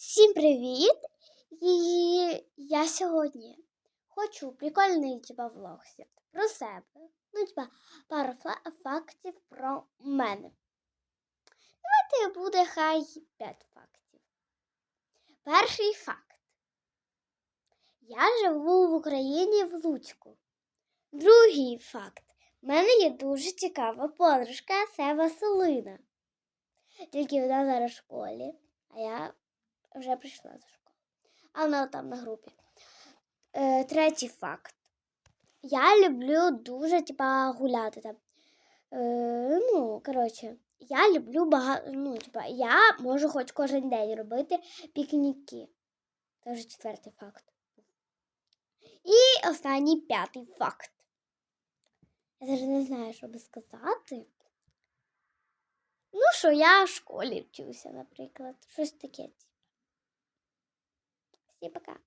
Всім привіт! І я сьогодні хочу прикольний влог зняти про себе. Пару фактів про мене. Давайте буде хай 5 фактів. Перший факт. Я живу в Україні в Луцьку. Другий факт. У мене є дуже цікава подружка, це Василина. Тільки вона зараз в школі, а я вже прийшла до школи. А вона там на групі. Третій факт. Я люблю дуже гуляти там. Я люблю я можу хоч кожен день робити пікніки. Це вже четвертий факт. І останній п'ятий факт. Я навіть не знаю, що би сказати. Що я в школі вчуся, наприклад. Щось таке. Всім пока.